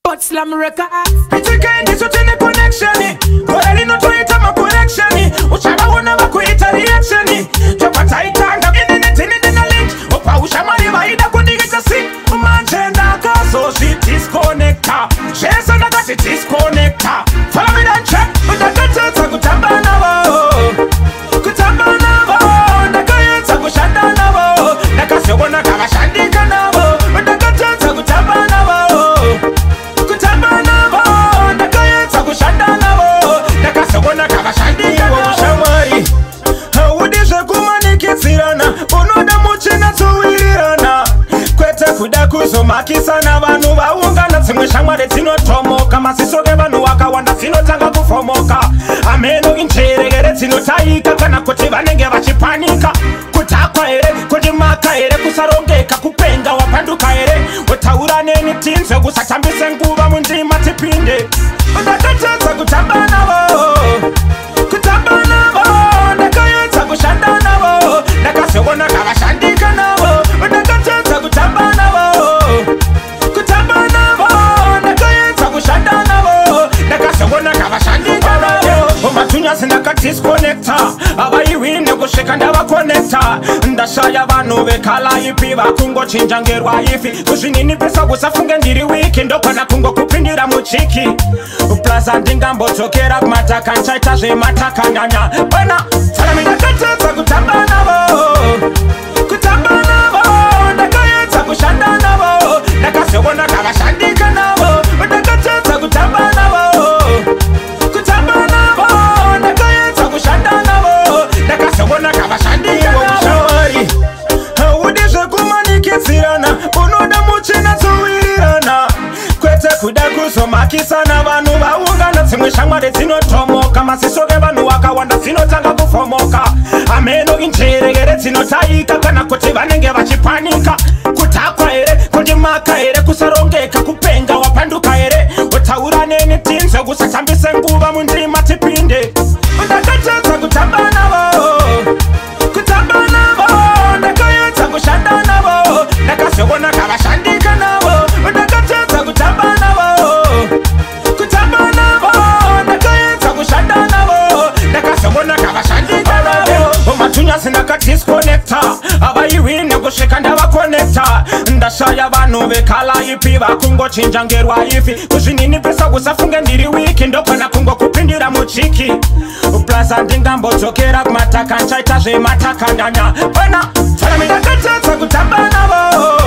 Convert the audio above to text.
But Slam Records. It's a kind of a connection. But I didn't know it my connection. Ushaba wana bakuita reaction. Chapata itanga in the link. Opa ushamari baida kundigita si. Manjenda kaso si disconnecta. Shesa naga si disconnecta. Follow me and check. Udakata kutamba nabo. Kutamba nabo. Nakayeta kushanda nabo. Nakasogona kagashandika nabo. Udakata kutamba nabo. Unoda muchina tuwirirana kwete kuda kuzomakisana vanhu vaungana dzimwe shamwari dzinotomoka masisoke vanhu vakawanda dzinotanga kufomoka ameno injerekere dzinotaika kana kuti vanenge vachipanika kutakwa here kuti maka here kusarongeka kupenga wapanduka here utaura neni tinzwe kusatambise nguva mundima tipinde ndakatadza kutamba navo kutamba navo ndakayedza kushanda navo ndakazogona kavashandika navo ndakatadza kutamba navo ndakayedza kushanda navo ndakazogona kavashandika navo matunyasi ndakadisconnecta avaiwine kusvika ndavakonecta ndashaya vanhu vekala ipi vakungochinja ngerwaifi kuzvininipisa kusafunge ndiri wiki ndokwana kungokupindira muchiki plaza ndingambodzokera kumataka nchaita zvematakanyanya bana tsarami ndakatadza kutamba navo ndakayedza kushanda navo ndakazogona kavashandika navo ndakatadza kutamba navo ndakayedza kushanda navo ndakazogona kavashandika navo udi zvekumanikidzirana unoda muchina tuwirirana kwete kuda kuzomakisana vanhu vaungana dzimwe shamwari dzinotomoka masisoke vanhu vakawanda dzinotanga kufomoka ameno injerekere dzinotaika kana kuti vanenge vachipanika kutakwa here kuti maka here kusarongeka kupenga wapanduka here utaura neni tinzwe kusatambise nguva mundima tipinde ndakatadza kutamba navo ndakayedza kushanda navo ndakazogona kavashandika navo ndakatadza kutamba navo ndakayedza kushanda navo ndakazogona kavashandika navo matunyasi ndakadisconnecta avaiwine kusvika ndavakonecta ndashaya vanhu vekala ipi vakungochinja ngerwaifi kuzvininipisa kusafunge ndiri wiki ndokwana kungokupindira muchiki plaza ndingambodzokera kumataka nchaita zvematakanyanya bana tsarami ndakatadza kutamba navo